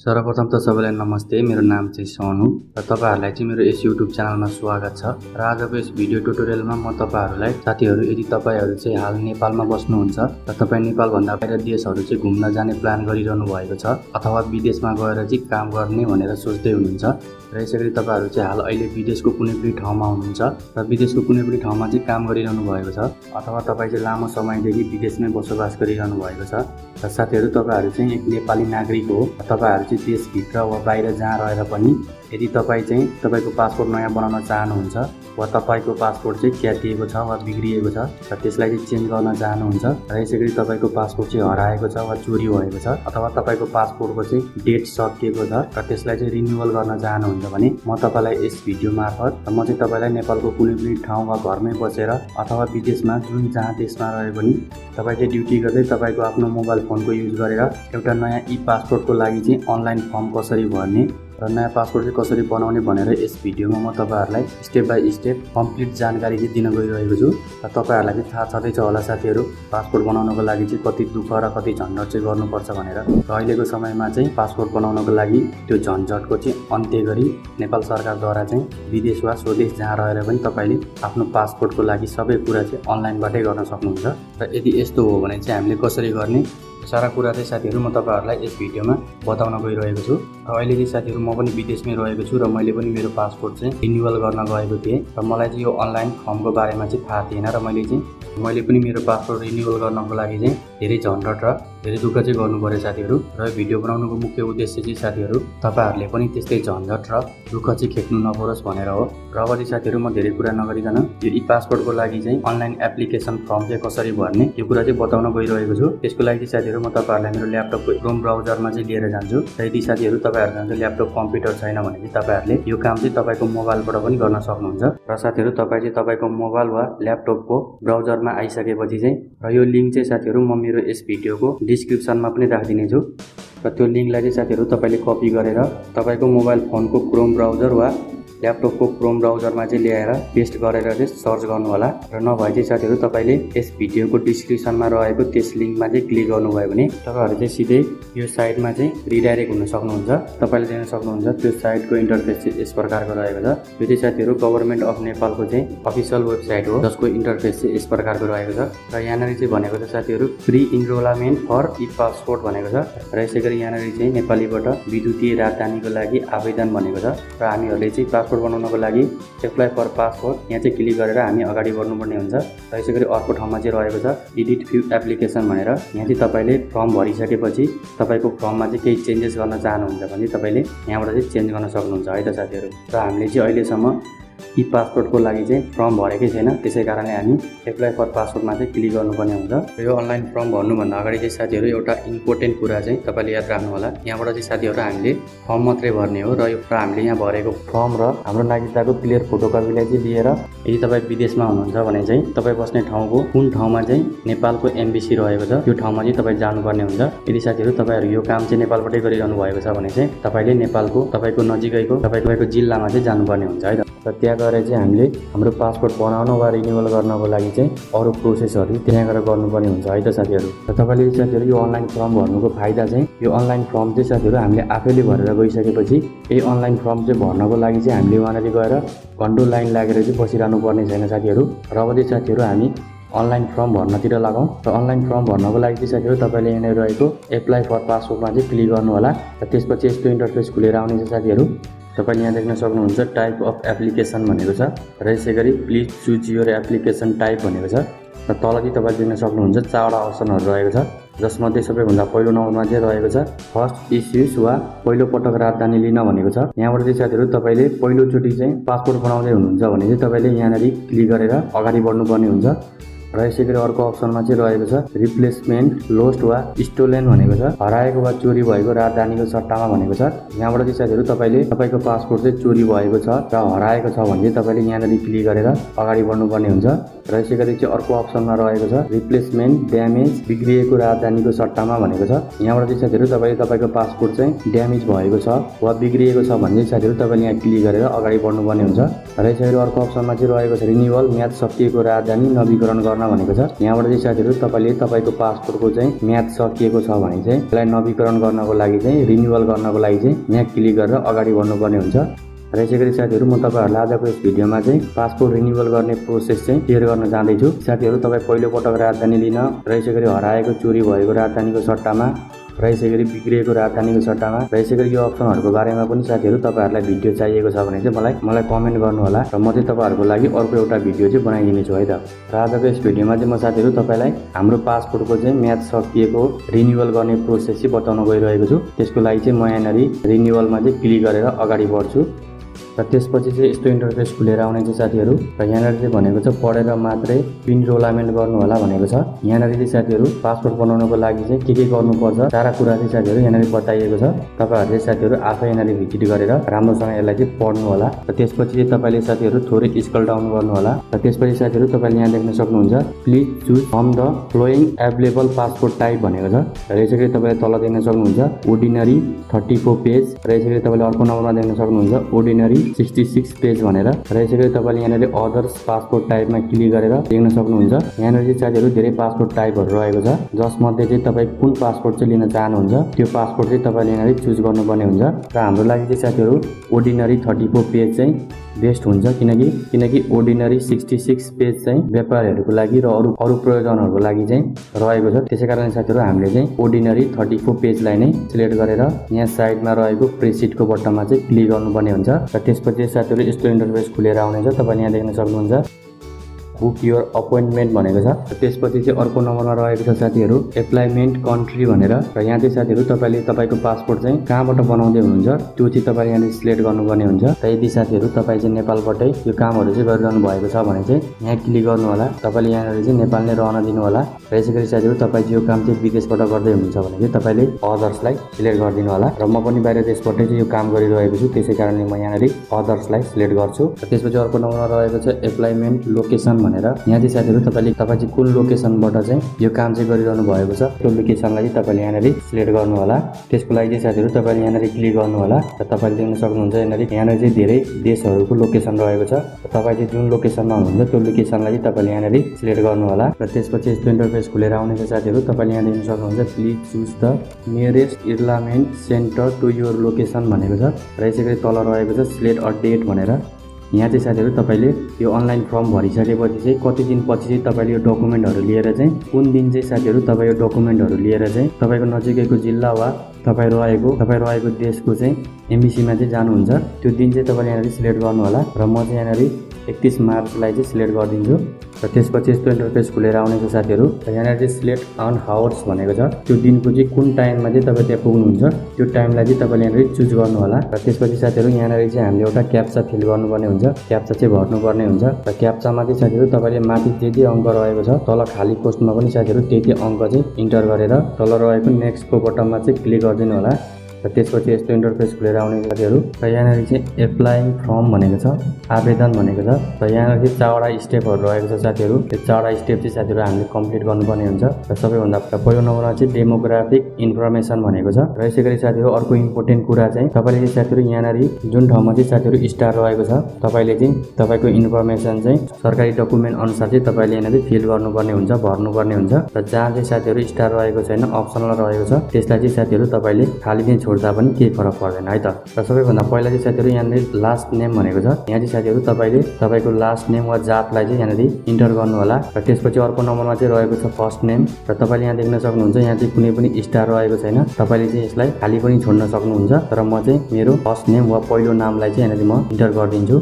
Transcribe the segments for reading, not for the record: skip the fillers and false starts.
सर्वप्रथम त सबैलाई नमस्ते। मेरो नाम चाहिँ सनु र तपाईहरुलाई चाहिँ मेरो यस युट्युब च्यानलमा स्वागत छ। र आजको यस भिडियो ट्युटोरियलमा म तपाईहरुलाई साथीहरु, यदि तपाईहरु चाहिँ हाल नेपालमा बस्नुहुन्छ र तपाई नेपाल भन्दा बाहिर देशहरु चाहिँ घुम्न जाने प्लान गरिरहनु भएको छ अथवा विदेशमा गएर चाहिँ काम गर्ने भनेर सोच्दै हुनुहुन्छ र यसैगरी तपाईहरु चाहिँ हाल अहिले विदेशको कुनै पनि ठाउँमा हुनुहुन्छ र विदेशको कुनै पनि ठाउँमा चाहिँ काम गरिरहनु भएको छ अथवा तपाई चाहिँ लामो समयदेखि विदेशमै बसोबास गरिरहनु भएको छ र साथीहरु, तपाईहरु चाहिँ एक नेपाली नागरिक हो। तपाईहरु चाहिँ देशभित्र वा बाहिर जहाँ रहेर पनि यदि तपाई चाहिँ तपाईको पासपोर्ट नयाँ बनाउन चाहनुहुन्छ वा तपाईको पासपोर्ट चाहिँ च्यातिएको छ वा बिग्रिएको छ र त्यसलाई चाहिँ चेन्ज गर्न चाहनुहुन्छ र यसैगरी तपाईको पासपोर्ट चाहिँ हराएको छ वा चोरी भएको छ अथवा तपाईको पासपोर्टको चाहिँ डेट सकिएको छ र त्यसलाई चाहिँ रिन्युअल गर्न चाहनुहुन्छ भने म तपाईलाई यस भिडियो मार्फत म चाहिँ तपाईलाई नेपालको कुनै पनि ठाउँ वा घरमै बसेर अथवा विदेशमा जुन जहाँ देशमा रहे पनि तपाई चाहिँ ड्युटी गर्दै तपाईको आफ्नो मोबाइल फोनको युज गरेर एउटा नयाँ ई पासपोर्टको लागि चाहिँ अनलाइन फर्म कसरी भर्ने र नयाँ पासपोर्ट चाहिँ कसरी बनाउने भनेर यस भिडियोमा म तपाईहरुलाई स्टेप बाइ स्टेप कम्प्लिट जानकारी चाहिँ दिन गइरहेको छु। र तपाईहरुलाई चाहिँ थाहा छँदैछ होला साथीहरु, पासपोर्ट बनाउनको लागि चाहिँ कति दुःख र कति झन्झट चाहिँ गर्नुपर्छ भनेर। र अहिलेको समयमा चाहिँ पासपोर्ट बनाउनको लागि त्यो झन्झटको चाहिँ अन्त्य गरी नेपाल सरकारद्वारा चाहिँ विदेश वा स्वदेश जहाँ रहेर पनि तपाईले आफ्नो पासपोर्टको लागि सबै कुरा चाहिँ अनलाइनबाटै गर्न सक्नुहुन्छ। र यदि यस्तो हो भने चाहिँ हामीले कसरी गर्ने सारा कुरा चाहिँ साथीहरु म तपाईहरुलाई यस भिडियोमा बताउन गइरहेको छु। र अहिले चाहिँ साथीहरु म पनि विदेशमै रहेको छु र मैले पनि मेरो पासपोर्ट चाहिँ रिन्युअल गर्न गएको थिएँ र मलाई चाहिँ यो अनलाइन फर्मको बारेमा चाहिँ थाहा थिएन र मैले पनि मेरो पासपोर्ट रिन्युअल गर्नको लागि चाहिँ धेरै झन्झट र धेरै दुःख चाहिँ गर्नु पर्यो साथीहरु। र भिडियो बनाउनुको मुख्य उद्देश्य चाहिँ साथीहरु तपाईहरुले पनि त्यस्तै झन्झट र दुःख चाहिँ खेप्नु नपरोस् भनेर हो। र अब चाहिँ साथीहरु म धेरै कुरा नगरिकन यो ई पासपोर्टको लागि चाहिँ अनलाइन एप्लिकेसन फर्म चाहिँ कसरी भर्ने यो कुरा चाहिँ बताउन गइरहेको छु। त्यसको लागि चाहिँ साथीहरु म तपाईहरुलाई मेरो ल्यापटपको क्रोम ब्राउजरमा चाहिँ लिएर जान्छु। र यदि साथीहरु तपाईहरुसँग ल्यापटप कम्प्युटर छैन भने चाहिँ तपाईहरुले यो काम चाहिँ तपाईको मोबाइलबाट पनि गर्न सक्नुहुन्छ। र साथीहरु, तपाई चाहिँ तपाईको मोबाइल वा ल्यापटपको ब्राउजरमा आइसकेपछि चाहिँ र यो लिंक चाहिँ साथीहरु म मेरो यस भिडियोको डिस्क्रिप्सनमा पनि राखिदिने छु र त्यो लिंकलाई चाहिँ साथीहरु तपाईले कपी गरेर तपाईको मोबाइल फोनको क्रोम ब्राउजर वा ल्यापटपको क्रोम ब्राउजरमा चाहिँ ल्याएर पेस्ट गरेर चाहिँ सर्च गर्नु होला। र नभए चाहिँ साथीहरु तपाईले यस भिडियोको डिस्क्रिप्सनमा रहेको त्यस लिंकमा चाहिँ क्लिक गर्नुभयो भने तपाईहरु चाहिँ सिधै यो साइटमा चाहिँ रिडाइरेक्ट हुन सक्नुहुन्छ। तपाईले देख्न सक्नुहुन्छ त्यो साइटको इन्टरफेस चाहिँ यस प्रकारको रहेको छ। यो चाहिँ साथीहरु गभर्नमेन्ट अफ नेपालको चाहिँ अफिसियल वेबसाइट हो जसको इन्टरफेस चाहिँ यस प्रकारको रहेको छ। र यहाँनेरि चाहिँ भनेको छ साथीहरु pre enrolment for e passport भनेको छ। र यसैगरी यहाँनेरि चाहिँ नेपालीबाट विद्युतीय राजधानीको लागि आवेदन भनेको छ। र हामीहरुले चाहिँ पासपोर्ट बनाउनको लागि एप्लाई फर पासपोर्ट यहाँ चाहिँ क्लिक गरेर हामी अगाडि बढ्नुपर्ने हुन्छ। र यसैगरी अर्को ठाउँमा चाहिँ रहेको छ एडिट फ्यु एप्लिकेसन भनेर। यहाँ चाहिँ तपाईले फर्म भरिसकेपछि तपाईको फर्ममा चाहिँ केही चेन्जेस गर्न चाहनुहुन्छ भने तपाईले यहाँबाट चाहिँ चेन्ज गर्न सक्नुहुन्छ है त साथीहरु। र हामीले चाहिँ अहिलेसम्म ई पासपोर्टको लागि चाहिँ फर्म भरेकै छैन, त्यसै कारणले हामी एप्लाई फर पासपोर्टमा चाहिँ क्लिक गर्नुपर्ने हुन्छ। र यो अनलाइन फर्म भर्नुभन्दा अगाडि चाहिँ साथीहरु एउटा इम्पोर्टेन्ट कुरा चाहिँ तपाईले याद राख्नु होला। यहाँबाट चाहिँ साथीहरु हामीले फर्म मात्रै भर्ने हो र यो हामीले यहाँ भरेको फर्म र हाम्रो नागरिकताको क्लियर फोटोकपीलाई चाहिँ लिएर यदि तपाई विदेशमा हुनुहुन्छ भने चाहिँ तपाई बस्ने ठाउँको कुन ठाउँमा चाहिँ नेपालको एम्बेसी रहेको छ त्यो ठाउँमा चाहिँ तपाई जानुपर्ने हुन्छ। यदि साथीहरु तपाईहरु यो काम चाहिँ नेपालबाटै गरिरहनु भएको छ भने चाहिँ तपाईले नेपालको तपाईको नजिकैको तपाईको जिल्लामा चाहिँ जानुपर्ने हुन्छ है त। र त्यहाँ गएर चाहिँ हामीले हाम्रो पासपोर्ट बनाउन वा रिन्युअल गर्नको लागि चाहिँ अरु प्रोसेसहरु त्यहाँ गएर गर्नुपर्ने हुन्छ है त साथीहरु। र तपाईले साथीहरु यो अनलाइन फर्म भर्नुको फाइदा चाहिँ यो अनलाइन फर्म चाहिँ साथीहरु हामीले आफैले भरेर गइसकेपछि यही अनलाइन फर्म चाहिँ भर्नको लागि चाहिँ हामीले वहाँनेरि गएर घण्टो लाइन लागेर चाहिँ बसिरहनु पर्ने छैन साथीहरु। र अब चाहिँ साथीहरु हामी अनलाइन फर्म भर्नतिर लागौं। र अनलाइन फर्म भर्नको लागि चाहिँ साथीहरु तपाईले यहाँ रहेको एप्लाई फर पासपोर्टमा चाहिँ क्लिक गर्नु होला। र त्यसपछि यस्तो इन्टरफेस खुलेर आउने छ साथीहरु। तपाईले यहाँ देख्न सक्नुहुन्छ टाइप अफ एप्लिकेसन भनेको छ र यसैगरी please choose your application type भनेको छ। र तल चाहिँ तपाईले देख्न सक्नुहुन्छ 4वटा अप्सनहरु रहेको छ जसमध्ये सबैभन्दा पहिलो नम्बरमा चाहिँ रहेको छ फर्स्ट इस्युज वा पहिलो पटक राजधानी लिन भनेको छ। यहाँबाट चाहिँ साथीहरु तपाईले पहिलो चोटी चाहिँ पासपोर्ट बनाउँदै हुनुहुन्छ भने चाहिँ तपाईले यहाँनेरि क्लिक गरेर अगाडि बढ्नुपर्ने हुन्छ। र र यसै गरी अर्को अप्सनमा चाहिँ रहेको छ रिप्लेसमेन्ट लोस्ट वा स्टोलेन भनेको छ, हराएको वा चोरी भएको राजधानीको सट्टामा भनेको छ। यहाँबाट चाहिँ साथीहरू तपाईँले तपाईँको पासपोर्ट चाहिँ चोरी भएको छ र हराएको छ भने चाहिँ तपाईँले यहाँनिर क्लिक गरेर अगाडि बढ्नुपर्ने हुन्छ। र यसै गरी चाहिँ अर्को अप्सनमा रहेको छ रिप्लेसमेन्ट ड्यामेज बिग्रिएको राजधानीको सट्टामा भनेको छ। यहाँबाट चाहिँ साथीहरू तपाईँले तपाईँको पासपोर्ट चाहिँ ड्यामेज भएको छ वा बिग्रिएको छ भने चाहिँ साथीहरू तपाईँले यहाँ क्लिक गरेर अगाडि बढ्नुपर्ने हुन्छ। र यसै गरी अर्को अप्सनमा चाहिँ रहेको छ रिन्युअल म्याद सकिएको राजधानी नवीकरण गर्न भनेको छ। यहाँबाट चाहिँ साथीहरू तपाईँले तपाईँको पासपोर्टको चाहिँ म्याद सकिएको छ भने चाहिँ त्यसलाई नवीकरण गर्नको लागि चाहिँ रिन्युअल गर्नको लागि चाहिँ यहाँ क्लिक गरेर अगाडि बढ्नुपर्ने हुन्छ। र यसै गरी साथीहरू म तपाईँहरूलाई आजको यस भिडियोमा चाहिँ पासपोर्ट रिन्युअल गर्ने प्रोसेस चाहिँ सेयर गर्न जाँदैछु। साथीहरू तपाईँ पहिलोपटक राजधानी लिन र यसै गरी हराएको चोरी भएको राजधानीको सट्टामा र यसै गरी बिग्रिएको राजधानीको सट्टामा र यसै गरी यो अप्सनहरूको बारेमा पनि साथीहरू तपाईँहरूलाई भिडियो चाहिएको छ भने चाहिँ मलाई कमेन्ट गर्नुहोला र म चाहिँ तपाईँहरूको लागि अर्को एउटा भिडियो चाहिँ बनाइदिनेछु है त। र आजको यस भिडियोमा चाहिँ म साथीहरू तपाईँलाई हाम्रो पासपोर्टको चाहिँ म्याद सकिएको रिन्युअल गर्ने प्रोसेस चाहिँ बताउन गइरहेको छु। त्यसको लागि चाहिँ म यहाँनिर रिन्युअलमा चाहिँ क्लिक गरेर अगाडि बढ्छु र त्यसपछि चाहिँ यस्तो इन्टरफेस खुलेर आउने चाहिँ साथीहरू। र यहाँनिर चाहिँ भनेको छ पढेर मात्रै इनरोलमेन्ट गर्नु होला भनेको छ। यहाँनिर चाहिँ साथीहरू पासपोर्ट बनाउनको लागि चाहिँ के गर्नुपर्छ सारा कुरा चाहिँ साथीहरू यहाँनिर बताइएको छ। तपाईँहरू चाहिँ साथीहरू आफै यहाँनिर भिजिट गरेर राम्रोसँग यसलाई चाहिँ पढ्नु होला। र त्यसपछि चाहिँ तपाईँले साथीहरू थोरै स्क्रल डाउन गर्नु होला। र त्यसपछि साथीहरू तपाईँले यहाँ देख्न सक्नुहुन्छ please choose from the following available passport type भनेको छ। र यसै गरी तपाईँले तल देख्न सक्नुहुन्छ अर्डिनरी 34 पेज र यसै गरी तपाईँले अर्को नम्बरमा देख्न सक्नुहुन्छ अर्डिनरी 66 पेज भनेर। र यसै गरी तपाईँले यहाँनिर अदर्स पासपोर्ट टाइपमा क्लिक गरेर देख्न सक्नुहुन्छ। यहाँनिर चाहिँ साथीहरू धेरै पासपोर्ट टाइपहरू रहेको छ, जसमध्ये चाहिँ तपाईँ कुन पासपोर्ट चाहिँ लिन चाहनुहुन्छ त्यो पासपोर्ट चाहिँ तपाईँले यहाँनिर चुज गर्नुपर्ने हुन्छ। र हाम्रो लागि चाहिँ साथीहरू अर्डिनरी 34 पेज चाहिँ बेस्ट हुन्छ, किनकि अर्डिनरी 66 पेज चाहिँ व्यापारीहरूको लागि र अरू प्रयोजनहरूको लागि चाहिँ रहेको छ। त्यसै कारण साथीहरू हामीले चाहिँ अर्डिनरी 34 पेजलाई नै सिलेक्ट गरेर यहाँ साइडमा रहेको प्रेसिटको बटनमा चाहिँ क्लिक गर्नुपर्ने हुन्छ। र त्यसपछि साथीहरू यस्तो इन्टरफेस खुलेर आउनेछ। तपाईँले यहाँ देख्न सक्नुहुन्छ बुक योर अपोइन्टमेन्ट भनेको छ। त्यसपछि चाहिँ अर्को नम्बरमा रहेको छ साथीहरू एप्लाइमेन्ट कन्ट्री भनेर। र यहाँ चाहिँ साथीहरू तपाईँले तपाईँको पासपोर्ट चाहिँ कहाँबाट बनाउँदै हुनुहुन्छ त्यो चाहिँ तपाईँले यहाँनिर सिलेक्ट गर्नुपर्ने हुन्छ। र यदि साथीहरू तपाईँ चाहिँ नेपालबाटै यो कामहरू चाहिँ गरिरहनु भएको छ भने चाहिँ यहाँ क्लिक गर्नु होला। तपाईँले यहाँनिर चाहिँ नेपाल नै रहन दिनु होला। र यसै गरी साथीहरू तपाईँ यो काम चाहिँ विदेशबाट गर्दै हुनुहुन्छ भने चाहिँ तपाईँले अदर्सलाई सिलेक्ट गरिदिनु होला। र म पनि बाहिर देशबाटै चाहिँ यो काम गरिरहेको छु, त्यसै कारणले म यहाँनिर अदर्सलाई सिलेक्ट गर्छु। र त्यसपछि अर्को नम्बरमा रहेको छ एप्लाइमेन्ट लोकेसन भनेर। यहाँ चाहिँ साथीहरू तपाईँ चाहिँ कुन लोकेसनबाट चाहिँ यो काम चाहिँ गरिरहनु भएको छ त्यो लोकेसनलाई चाहिँ तपाईँले यहाँनिर सिलेक्ट गर्नु होला। त्यसको लागि चाहिँ साथीहरू तपाईँले यहाँनिर क्लिक गर्नु होला। र तपाईँले देख्न सक्नुहुन्छ यहाँनिर चाहिँ धेरै देशहरूको लोकेसन रहेको छ। तपाईँ चाहिँ जुन लोकेसनमा हुनुहुन्छ त्यो लोकेसनलाई चाहिँ तपाईँले यहाँनिर सिलेक्ट गर्नु होला। र त्यसपछि यस्तो इन्टरफेस खुलेर आउने चाहिँ साथीहरू तपाईँले यहाँ देख्न सक्नुहुन्छ please choose the nearest enrollment centre to your location भनेको छ। र यसै गरी तल रहेको छ सिलेक्ट अ डेट भनेर। यहाँ चाहिँ साथीहरू तपाईँले यो अनलाइन फर्म भरिसकेपछि चाहिँ कति दिनपछि चाहिँ तपाईँले यो डकुमेन्टहरू लिएर चाहिँ कुन दिन चाहिँ साथीहरू तपाईँ यो डकुमेन्टहरू लिएर चाहिँ तपाईँको नजिकैको जिल्ला वा तपाईँ रहेको देशको चाहिँ एमबिसीमा चाहिँ जानुहुन्छ त्यो दिन चाहिँ तपाईँले यहाँनिर सिलेक्ट गर्नु होला। र म चाहिँ यहाँनिर 31 मार्चलाई चाहिँ सिलेक्ट गरिदिन्छु। र त्यसपछि यस्तो इन्टरफेस खुलेर आउने छ साथीहरू। र यहाँनिर चाहिँ सिलेक्ट अन हावर्स भनेको छ, त्यो दिनको चाहिँ कुन टाइममा चाहिँ तपाईँ त्यहाँ पुग्नुहुन्छ त्यो टाइमलाई चाहिँ तपाईँले यहाँनिर चुज गर्नु होला। र त्यसपछि साथीहरू यहाँनिर चाहिँ हामीले एउटा क्याप्चा फिल गर्नुपर्ने हुन्छ, क्याप्चा चाहिँ भर्नुपर्ने हुन्छ। र क्याप्चामा चाहिँ साथीहरू तपाईँले माथि त्यति अङ्क रहेको छ, तल खाली पोस्टमा पनि साथीहरू त्यति अङ्क चाहिँ इन्टर गरेर तल रहेको नेक्स्टको बटनमा चाहिँ क्लिक गरिदिनु होला। र त्यसपछि यस्तो इन्टरफेस खुलेर आउने साथीहरू। र यहाँनिर चाहिँ एप्लाइङ फर्म भनेको छ, आवेदन भनेको छ। र यहाँनिर चाहिँ 4वटा स्टेपहरू रहेको छ साथीहरू। त्यो 4वटा स्टेप चाहिँ साथीहरू हामीले कम्प्लिट गर्नुपर्ने हुन्छ। र सबैभन्दा पहिलो नम्बरमा चाहिँ डेमोग्राफिक इन्फर्मेसन भनेको छ। र यसै गरी साथीहरू अर्को इम्पोर्टेन्ट कुरा चाहिँ तपाईँले चाहिँ साथीहरू यहाँनिर जुन ठाउँमा चाहिँ साथीहरू स्टार रहेको छ तपाईँले चाहिँ तपाईँको इन्फर्मेसन चाहिँ सरकारी डकुमेन्ट अनुसार चाहिँ तपाईँले यहाँनिर फिल गर्नुपर्ने हुन्छ, भर्नुपर्ने हुन्छ। र जहाँ चाहिँ साथीहरू स्टार रहेको छैन अप्सनल रहेको छ त्यसलाई चाहिँ साथीहरू तपाईँले खाली दिन छोड्दा पनि केही फरक पर्दैन है त। र सबैभन्दा पहिला चाहिँ साथीहरू यहाँनिर लास्ट नेम भनेको छ। यहाँ चाहिँ साथीहरू तपाईँले तपाईँको लास्ट नेम वा जातलाई चाहिँ यहाँनिर इन्टर गर्नु होला। र त्यसपछि अर्को नम्बरमा चाहिँ रहेको छ फर्स्ट नेम। र तपाईँले यहाँ देख्न सक्नुहुन्छ यहाँ चाहिँ कुनै पनि स्टार रहेको छैन, तपाईँले चाहिँ यसलाई खाली पनि छोड्न सक्नुहुन्छ। तर म चाहिँ मेरो फर्स्ट नेम वा पहिलो नामलाई चाहिँ यहाँनिर म इन्टर गरिदिन्छु।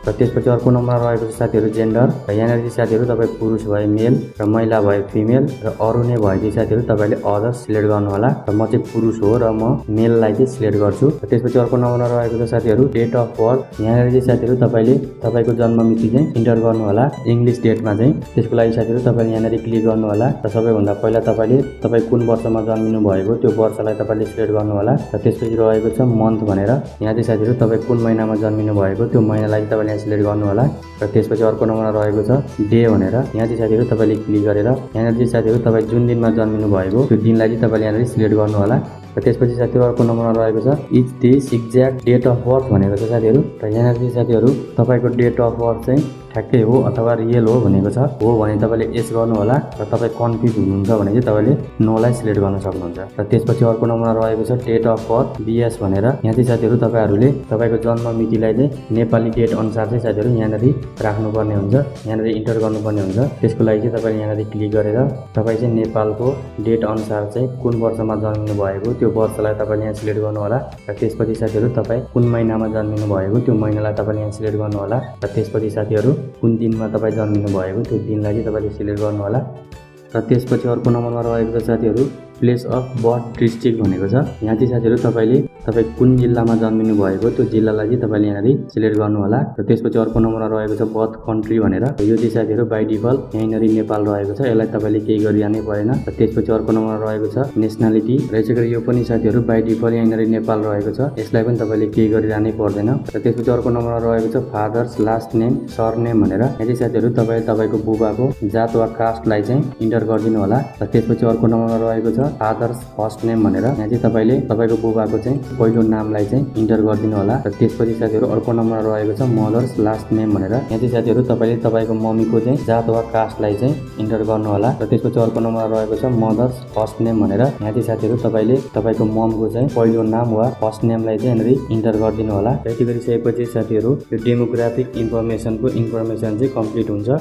र त्यसपछि अर्को नम्बरमा रहेको छ साथीहरू जेन्डर र यहाँनिर चाहिँ साथीहरू तपाईँ पुरुष भए मेल र महिला भए फिमेल र अरू नै भए चाहिँ साथीहरू तपाईँले अदर सिलेक्ट गर्नु होला र म चाहिँ पुरुष हो र म मेललाई चाहिँ सिलेक्ट गर्छु र त्यसपछि अर्को नम्बरमा रहेको छ साथीहरू डेट अफ बर्थ यहाँनिर चाहिँ साथीहरू तपाईँले तपाईँको जन्म मिति चाहिँ इन्टर गर्नु होला इङ्ग्लिस डेटमा चाहिँ त्यसको लागि साथीहरू तपाईँले यहाँनिर क्लिक गर्नु होला र सबैभन्दा पहिला तपाईँ कुन वर्षमा जन्मिनु भएको त्यो वर्षलाई तपाईँले सिलेक्ट गर्नु होला र त्यसपछि रहेको छ मन्थ भनेर यहाँ चाहिँ साथीहरू तपाईँ कुन महिनामा जन्मिनु भएको त्यो महिनालाई तपाईँले यहाँ सिलेक्ट गर्नु होला र त्यसपछि अर्को नम्बरमा रहेको छ डे भनेर यहाँ चाहिँ साथीहरू तपाईँले क्लिक गरेर यहाँनिर चाहिँ साथीहरू तपाईँ जुन दिनमा जन्मिनु भएको त्यो दिनलाई चाहिँ तपाईँले यहाँनिर सिलेक्ट गर्नु होला र त्यसपछि साथीहरू अर्को नम्बरमा रहेको छ is this exact date of birth भनेको छ साथीहरू र यहाँनिर चाहिँ साथीहरू तपाईँको डेट अफ बर्थ चाहिँ ठ्याक्कै हो अथवा रियल हो भनेको छ हो भने तपाईँले यस गर्नु होला र तपाईँ कन्फ्युज हुनुहुन्छ भने चाहिँ तपाईँले नोलाई सिलेक्ट गर्न सक्नुहुन्छ र त्यसपछि अर्को नम्बरमा रहेको छ डेट अफ बर्थ बिएस भनेर यहाँ चाहिँ साथीहरू तपाईँहरूले तपाईँको जन्म मितिलाई चाहिँ नेपाली डेट अनुसार चाहिँ साथीहरू यहाँनिर राख्नुपर्ने हुन्छ यहाँनिर इन्टर गर्नुपर्ने हुन्छ त्यसको लागि चाहिँ तपाईँले यहाँनिर क्लिक गरेर तपाईँ चाहिँ नेपालको डेट अनुसार चाहिँ कुन वर्षमा जन्मिनु भएको त्यो वर्षलाई तपाईँले यहाँ सिलेक्ट गर्नु होला र त्यसपछि साथीहरू तपाईँ कुन महिनामा जन्मिनु भएको त्यो महिनालाई तपाईँले यहाँ सिलेक्ट गर्नु होला र त्यसपछि साथीहरू कुन दिनमा तपाईँ जन्मिनु भएको त्यो दिनलाई चाहिँ तपाईँले सिलेक्ट गर्नु होला र त्यसपछि अर्को नम्बरमा रहेको छ साथीहरू प्लेस अफ बर्थ डिस्ट्रिक्ट भनेको छ यहाँ चाहिँ साथीहरू तपाईँ कुन जिल्लामा जन्मिनु भएको त्यो जिल्लालाई चाहिँ तपाईँले यहाँनिर सिलेक्ट गर्नु होला र त्यसपछि अर्को नम्बरमा रहेको छ बर्थ कन्ट्री भनेर यो चाहिँ साथीहरू बाई डिफल्ट यहीँनिर नेपाल रहेको छ यसलाई तपाईँले केही गरिरहनै परेन र त्यसपछि अर्को नम्बरमा रहेको छ नेसनालिटी र यसै गरी यो पनि साथीहरू बाई डिफल्ट यहीँनिर नेपाल रहेको छ यसलाई पनि तपाईँले केही गरिरहनै पर्दैन र त्यसपछि अर्को नम्बरमा रहेको छ father's last name surname भनेर यहाँ चाहिँ साथीहरू तपाईँको बुबाको जात वा कास्टलाई चाहिँ इन्टर गरिदिनु होला र त्यसपछि अर्को नम्बरमा रहेको छ फादर्स फर्स्ट नेम भनेर यहाँ चाहिँ तपाईँले तपाईँको बुबाको चाहिँ पहिलो नामलाई चाहिँ इन्टर गरिदिनु होला र त्यसपछि साथीहरू अर्को नम्बरमा रहेको छ मदर्स लास्ट नेम भनेर यहाँ चाहिँ साथीहरू तपाईँले तपाईँको मम्मीको चाहिँ जात वा कास्टलाई चाहिँ इन्टर गर्नु होला र त्यसपछि अर्को नम्बरमा रहेको छ मदर्स फर्स्ट नेम भनेर यहाँ चाहिँ साथीहरू तपाईँले तपाईँको ममको चाहिँ पहिलो नाम वा फर्स्ट नेमलाई चाहिँ यहाँनिर इन्टर गरिदिनु होला र यति गरिसकेपछि साथीहरू यो डेमोग्राफिक इन्फर्मेसनको इन्फर्मेसन चाहिँ कम्प्लिट हुन्छ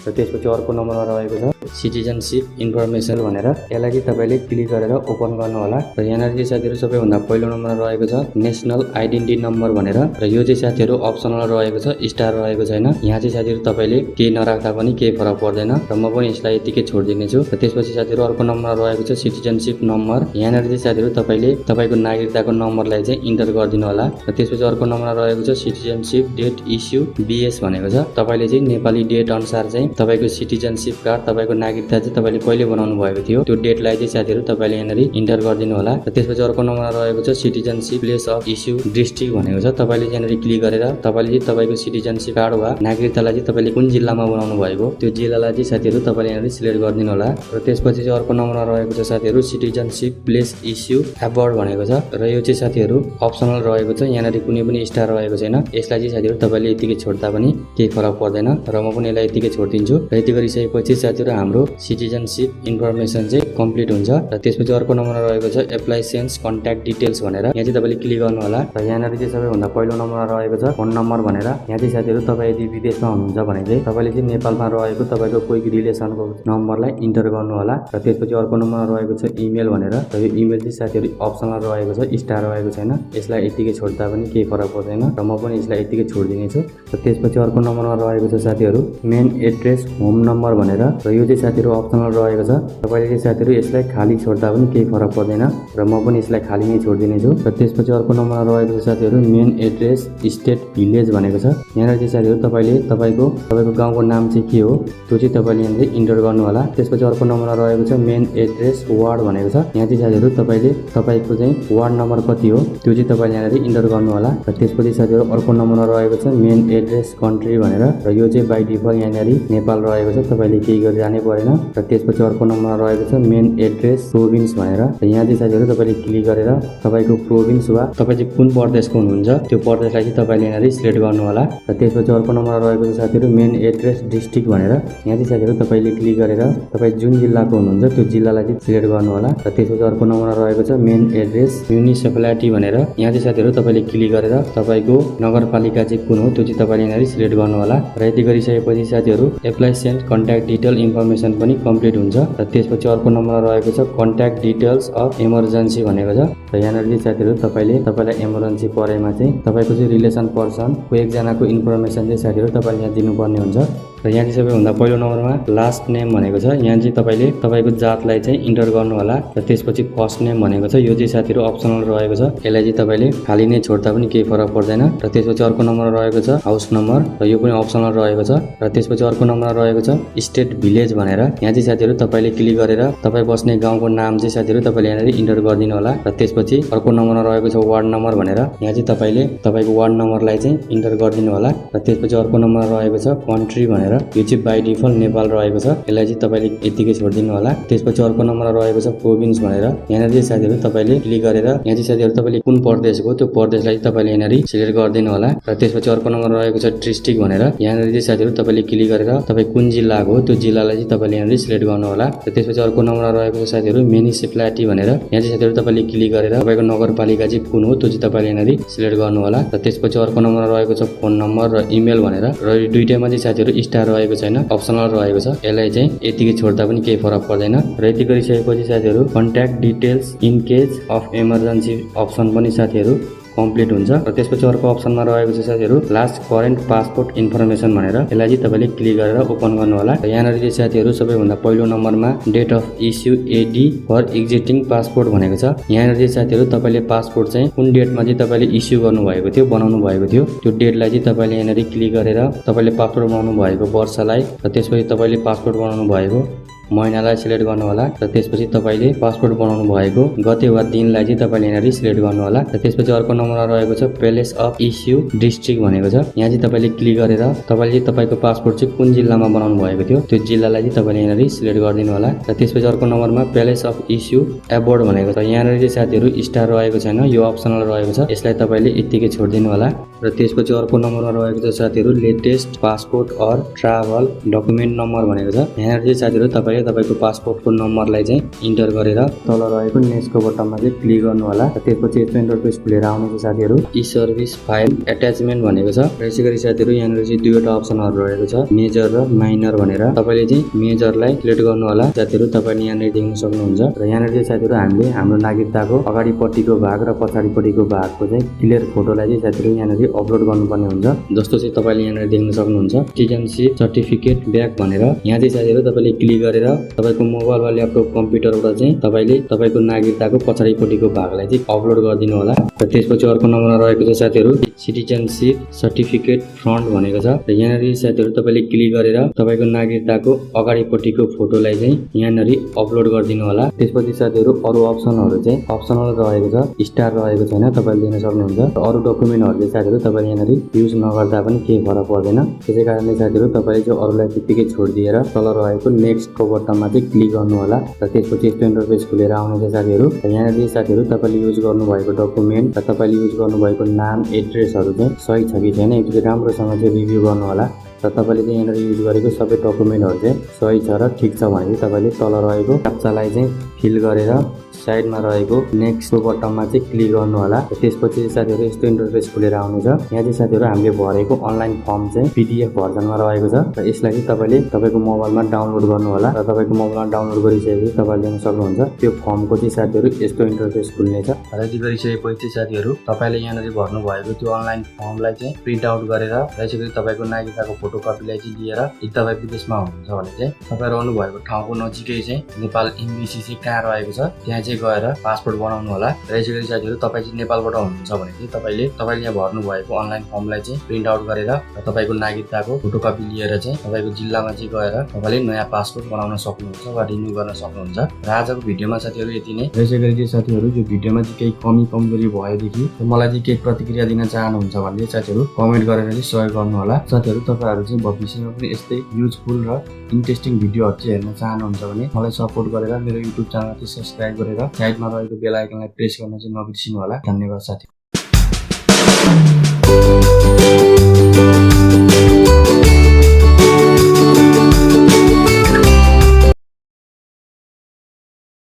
र त्यसपछि अर्को नम्बरमा रहेको छ सिटिजनसिप इन्फर्मेसन भनेर यसलाई चाहिँ तपाईँले क्लिक गरेर ओपन गर्नु होला र यहाँनिर चाहिँ साथीहरू सबैभन्दा पहिलो नम्बरमा रहेको छ नेसनल आइडेन्टिटी नम्बर भनेर र यो चाहिँ साथीहरू अप्सनल रहेको छ स्टार रहेको छैन यहाँ चाहिँ साथीहरू तपाईँले केही नराख्दा पनि केही फरक पर्दैन र म पनि यसलाई यतिकै छोडिदिनेछु र त्यसपछि साथीहरू अर्को नम्बरमा रहेको छ सिटिजनसिप नम्बर यहाँनिर चाहिँ साथीहरू तपाईँले तपाईँको नागरिकताको नम्बरलाई चाहिँ इन्टर गरिदिनु होला र त्यसपछि अर्को नम्बरमा रहेको छ सिटिजनसिप डेट इस्यु बिएस भनेको छ तपाईँले चाहिँ नेपाली डेट अनुसार चाहिँ तपाईँको सिटिजनसिप कार्ड तपाईँको नागरिकता चाहिँ तपाईँले कहिले बनाउनु भएको थियो त्यो डेटलाई चाहिँ साथीहरू तपाईँले यहाँनिर इन्टर गरिदिनु होला र त्यसपछि अर्को नम्बरमा रहेको छ citizenship place of issue district भनेको छ तपाईँले यहाँनिर क्लिक गरेर तपाईँले चाहिँ तपाईँको सिटिजनसिप कार्ड वा नागरिकतालाई चाहिँ तपाईँले कुन जिल्लामा बनाउनु भएको त्यो जिल्लालाई चाहिँ साथीहरू तपाईँले यहाँनिर सिलेक्ट गरिदिनु होला र त्यसपछि चाहिँ अर्को नम्बरमा रहेको छ साथीहरू सिटिजनसिप प्लेस इस्यु एबोर्ड भनेको छ र यो चाहिँ साथीहरू अप्सनल रहेको छ यहाँनिर कुनै पनि स्टार रहेको छैन यसलाई चाहिँ साथीहरू तपाईँले यतिकै छोड्दा पनि केही फरक पर्दैन र म पनि यसलाई यतिकै छोडिदिन्छु र यति गरिसकेपछि साथीहरू हाम्रो सिटिजनसिप इन्फर्मेसन चाहिँ कम्प्लिट हुन्छ र त्यसपछि अर्को नम्बरमा रहेको छ एप्लाई सेन्स कन्ट्याक्ट डिटेल्स भनेर यहाँ चाहिँ तपाईँले क्लिक गर्नु होला र यहाँनिर चाहिँ सबैभन्दा पहिलो नम्बरमा रहेको छ फोन नम्बर भनेर यहाँ चाहिँ साथीहरू तपाईँ यदि विदेशमा हुनुहुन्छ भने चाहिँ तपाईँले चाहिँ नेपालमा रहेको तपाईँको कोही रिलेसनको नम्बरलाई इन्टर गर्नु होला र त्यसपछि अर्को नम्बरमा रहेको छ इमेल भनेर र यो इमेल चाहिँ साथीहरू अप्सनल रहेको छ स्टार रहेको छैन यसलाई यतिकै छोड्दा पनि केही फरक पर्दैन र म पनि यसलाई यतिकै छोडिदिनेछु र त्यसपछि अर्को नम्बरमा रहेको छ साथीहरू मेन एड्रेस होम नम्बर भनेर र यो चाहिँ साथीहरू अप्सनल रहेको छ तपाईँले चाहिँ साथीहरू यसलाई खाली छोड्दा पनि केही फरक पर्दैन र म पनि यसलाई खाली नै छोडिदिनेछु र त्यसपछि अर्को नम्बरमा रहेको छ साथीहरू मेन एड्रेस स्टेट भिलेज भनेको छ यहाँनिर चाहिँ साथीहरू तपाईँले तपाईँको गाउँको नाम चाहिँ के हो त्यो चाहिँ तपाईँले यहाँनिर इन्टर गर्नु होला त्यसपछि अर्को नम्बरमा रहेको छ मेन एड्रेस वार्ड भनेको छ यहाँ चाहिँ साथीहरू तपाईँले तपाईँको चाहिँ वार्ड नम्बर कति हो त्यो चाहिँ तपाईँले यहाँनिर इन्टर गर्नु होला र त्यसपछि साथीहरू अर्को नम्बरमा रहेको छ मेन एड्रेस कन्ट्री भनेर र यो चाहिँ बाई डिफल्ट यहाँनिर नेपाल रहेको छ तपाईँले केही गरिरहनै परेन र त्यसपछि अर्को नम्बरमा रहेको छ मेन एड्रेस प्रोभिन्स भनेर र यहाँ चाहिँ साथीहरू तपाईँले क्लिक गरेर तपाईँको प्रोभिन्स वा तपाईँ चाहिँ कुन प्रदेशको हुनुहुन्छ त्यो प्रदेशलाई चाहिँ तपाईँले यहाँनिर सिलेक्ट गर्नु होला र त्यसपछि अर्को नम्बरमा रहेको छ साथीहरू मेन एड्रेस डिस्ट्रिक्ट भनेर यहाँ चाहिँ साथीहरू तपाईँले क्लिक गरेर तपाईँ जुन जिल्लाको हुनुहुन्छ त्यो जिल्लालाई चाहिँ सिलेक्ट गर्नु होला र त्यसपछि अर्को नम्बरमा रहेको छ मेन एड्रेस म्युनिसिपालिटी भनेर यहाँ चाहिँ साथीहरू तपाईँले क्लिक गरेर तपाईँको नगरपालिका चाहिँ कुन हो त्यो चाहिँ तपाईँले यहाँनिर सिलेक्ट गर्नु होला र यति गरिसकेपछि साथीहरू apply send contact detail information पनि कम्प्लिट हुन्छ। र त्यसपछि अर्को नम्बरमा रहेको छ कन्ट्याक्ट डिटेल्स अफ इमर्जेन्सी भनेको छ। र यहाँनिर चाहिँ साथीहरू तपाईँलाई इमर्जेन्सी परेमा चाहिँ तपाईँको चाहिँ रिलेसन पर्सनको एकजनाको इन्फर्मेसन चाहिँ साथीहरू तपाईँले यहाँ दिनुपर्ने हुन्छ। र यहाँ चाहिँ सबैभन्दा पहिलो नम्बरमा लास्ट नेम भनेको छ। यहाँ चाहिँ तपाईँले तपाईँको जातलाई चाहिँ इन्टर गर्नु होला। र त्यसपछि फर्स्ट नेम भनेको छ, यो चाहिँ साथीहरू अप्सनल रहेको छ, यसलाई चाहिँ तपाईँले खाली नै छोड्दा पनि केही फरक पर्दैन। र त्यसपछि अर्को नम्बर रहेको छ हाउस नम्बर, र यो पनि अप्सनल रहेको छ। र त्यसपछि अर्को नम्बर रहेको छ स्टेट भिलेज भनेर, यहाँ चाहिँ साथीहरू तपाईँले क्लिक गरेर तपाईँ बस्ने गाउँको नाम चाहिँ साथीहरू तपाईँले यहाँनिर इन्टर गरिदिनु होला। र त्यसपछि अर्को नम्बरमा रहेको छ वार्ड नम्बर भनेर, यहाँ चाहिँ तपाईँले तपाईँको वार्ड नम्बरलाई चाहिँ इन्टर गरिदिनु होला। र त्यसपछि अर्को नम्बर रहेको छ कन्ट्री भनेर, यो चाहिँ बाई डिफल्ट नेपाल रहेको छ, यसलाई चाहिँ तपाईँले यतिकै छोडिदिनु होला। त्यसपछि अर्को नम्बर रहेको छ प्रोभिन्स भनेर, यहाँनिर चाहिँ साथीहरू तपाईँले क्लिक गरेर यहाँ चाहिँ साथीहरू तपाईँले कुन प्रदेशको त्यो प्रदेशलाई तपाईँले यहाँनिर सिलेक्ट गरिदिनु होला। र त्यसपछि अर्को नम्बर रहेको छ डिस्ट्रिक्ट भनेर, यहाँनिर चाहिँ साथीहरू तपाईँले क्लिक गरेर तपाईँ कुन जिल्लाको हो त्यो जिल्लालाई चाहिँ तपाईँले यहाँनिर सिलेक्ट गर्नु होला। र त्यसपछि अर्को नम्बर रहेको छ साथीहरू म्युनिसिपालिटी भनेर, यहाँ चाहिँ साथीहरू तपाईँले क्लिक गरेर तपाईँको नगरपालिका चाहिँ कुन हो त्यो चाहिँ तपाईँले यहाँनिर सिलेक्ट गर्नु होला। र त्यसपछि अर्को नम्बर रहेको छ फोन नम्बर र इमेल भनेर, र यो दुईटैमा चाहिँ साथीहरू स्टार रहेको छैन, अप्सनल रहेको छ, यसलाई चाहिँ यतिकै छोड्दा पनि केही फरक पर्दैन। र यति गरिसकेपछि साथीहरू contact details in case of emergency option पनि साथीहरू कम्प्लिट हुन्छ। र त्यसपछि अर्को अप्सनमा रहेको छ साथीहरू लास्ट करेन्ट पासपोर्ट इन्फर्मेसन भनेर, यसलाई चाहिँ तपाईँले क्लिक गरेर ओपन गर्नु होला। र यहाँनिर चाहिँ साथीहरू सबैभन्दा पहिलो नम्बरमा date of issue AD for existing passport भनेको छ। यहाँनिर चाहिँ साथीहरू तपाईँले पासपोर्ट चाहिँ कुन डेटमा चाहिँ तपाईँले इस्यु गर्नुभएको थियो, बनाउनु भएको थियो, त्यो डेटलाई चाहिँ तपाईँले यहाँनिर क्लिक गरेर तपाईँले पासपोर्ट बनाउनु भएको वर्षलाई, र त्यसपछि तपाईँले पासपोर्ट बनाउनु भएको महिनालाई सिलेक्ट गर्नु होला। र त्यसपछि तपाईँले पासपोर्ट बनाउनु भएको गते वा दिनलाई चाहिँ तपाईँले यहाँनिर सिलेक्ट गर्नु होला। र त्यसपछि अर्को नम्बरमा रहेको छ प्लेस अफ इस्यु डिस्ट्रिक्ट भनेको छ, यहाँ चाहिँ तपाईँले क्लिक गरेर तपाईँले तपाईँको पासपोर्ट चाहिँ कुन जिल्लामा बनाउनु भएको थियो त्यो जिल्लालाई चाहिँ तपाईँले यहाँनिर सिलेक्ट गरिदिनु होला। र त्यसपछि अर्को नम्बरमा प्लेस अफ इस्यु एबोर्ड भनेको छ, यहाँनिर चाहिँ साथीहरू स्टार रहेको छैन, यो अप्सनल रहेको छ, यसलाई तपाईँले यतिकै छोडिदिनु होला। र त्यसपछि अर्को नम्बरमा रहेको छ साथीहरू latest passport or travel document number भनेको छ, यहाँनिर चाहिँ साथीहरू तपाईँको पासपोर्टको नम्बरलाई चाहिँ इन्टर गरेर तल रहेको नेक्स्टको बटनमा चाहिँ क्लिक गर्नु होला। र त्यसपछि यस्तो इन्टरफेस खुलेर आउनेछ साथीहरू ई सर्भिस फाइल एट्याचमेन्ट भनेको छ। र यसै गरी साथीहरू यहाँनिर चाहिँ दुईवटा अप्सनहरू रहेको छ मेजर र माइनर भनेर, तपाईँले चाहिँ मेजरलाई सिलेक्ट गर्नु होला। साथीहरू तपाईँले यहाँनिर देख्न सक्नुहुन्छ। र यहाँनिर चाहिँ साथीहरू हामीले हाम्रो नागरिकताको अगाडिपट्टिको भाग र पछाडिपट्टिको भागको चाहिँ क्लियर फोटोलाई चाहिँ साथीहरू यहाँनिर अपलोड गर्नुपर्ने हुन्छ। जस्तो चाहिँ तपाईँले यहाँनिर देख्न सक्नुहुन्छ सिटिजनसिप सर्टिफिकेट ब्याक भनेर, यहाँ चाहिँ साथीहरू तपाईँले क्लिक गरेर तपाईँको मोबाइल वा ल्यापटप कम्प्युटरबाट चाहिँ तपाईँले तपाईँको नागरिकताको पछाडिपट्टिको भागलाई चाहिँ अपलोड गरिदिनु होला। र त्यसपछि अर्को नम्बरमा रहेको छ साथीहरू सिटिजनसिप सर्टिफिकेट फ्रन्ट भनेको छ। र यहाँनिर साथीहरू तपाईँले क्लिक गरेर तपाईँको नागरिकताको अगाडिपट्टिको फोटोलाई चाहिँ यहाँनिर अपलोड गरिदिनु होला। त्यसपछि साथीहरू अरू अप्सनहरू चाहिँ अप्सनल रहेको छ, स्टार रहेको छैन, तपाईँले दिन सक्नुहुन्छ। र अरू डकुमेन्टहरू चाहिँ साथीहरू तपाईँले यहाँनिर युज नगर्दा पनि केही फरक पर्दैन। त्यसै कारणले साथीहरू तपाईँले चाहिँ अरूलाई त्यत्तिकै छोडिदिएर तल रहेको नेक्स्टको बटनमा चाहिँ क्लिक गर्नु होला। र त्यसपछि यस्तो इन्टरफेस खुलेर आउनेछ साथीहरू। र यहाँनिर साथीहरू तपाईँले युज गर्नुभएको डकुमेन्ट र तपाईँले युज गर्नुभएको नाम एड्रेसहरू चाहिँ सही छ कि छैन यो चाहिँ राम्रोसँग चाहिँ रिभ्यू गर्नु होला। र तपाईँले चाहिँ यहाँनिर युज गरेको सबै डकुमेन्टहरू चाहिँ सही छ र ठिक छ भने चाहिँ तपाईँले तल रहेको क्याप्चालाई चाहिँ फिल गरेर साइडमा रहेको नेक्स्टको बटनमा चाहिँ क्लिक गर्नु होला। र त्यसपछि साथीहरू यस्तो इन्टरफेस खुलेर आउनेछ। यहाँ चाहिँ साथीहरू हामीले भरेको अनलाइन फर्म चाहिँ PDF भर्जनमा रहेको छ। र यसलाई चाहिँ तपाईँले तपाईँको मोबाइलमा डाउनलोड गर्नु होला। र तपाईँको मोबाइलमा डाउनलोड गरिसकेपछि तपाईँले देख्न सक्नुहुन्छ त्यो फर्मको चाहिँ साथीहरू यस्तो इन्टरफेस खुल्नेछ। र यति गरिसकेपछि चाहिँ साथीहरू तपाईँले यहाँनिर भर्नु भएको त्यो अनलाइन फर्मलाई चाहिँ प्रिन्ट आउट गरेर यसरी तपाईँको नागरिकताको फोटोकपीलाई चाहिँ लिएर यदि तपाईँ विदेशमा हुनुहुन्छ भने चाहिँ तपाईँ रहनु भएको ठाउँको नजिकै चाहिँ नेपाल एम्बेसी चाहिँ कहाँ रहेको छ त्यहाँ चाहिँ गएर पासपोर्ट बनाउनु होला। र यसै गरी साथीहरू तपाईँ चाहिँ नेपालबाट हुनुहुन्छ भने चाहिँ तपाईँले यहाँ भर्नु भएको अनलाइन फर्मलाई चाहिँ प्रिन्ट आउट गरेर र तपाईँको नागरिकताको फोटोकपी लिएर चाहिँ तपाईँको जिल्लामा चाहिँ गएर तपाईँले नयाँ पासपोर्ट बनाउन सक्नुहुन्छ वा रिन्यू गर्न सक्नुहुन्छ। र आजको भिडियोमा साथीहरू यति नै। यसै गरी चाहिँ साथीहरू यो भिडियोमा चाहिँ केही कमी कमजोरी भएदेखि मलाई चाहिँ केही प्रतिक्रिया दिन चाहनुहुन्छ भने साथीहरू कमेन्ट गरेर चाहिँ सहयोग गर्नु होला। साथीहरू तपाईँहरू चाहिँ भविष्यमा पनि यस्तै युजफुल र इन्ट्रेस्टिङ भिडियोहरू चाहिँ हेर्न चाहनुहुन्छ भने मलाई सपोर्ट गरेर मेरो युट्युब च्यानल चाहिँ सब्सक्राइब गरेर साइडमा रहेको बेल आइकनलाई प्रेस गर्न चाहिँ नबिर्सिनु होला। धन्यवाद साथी।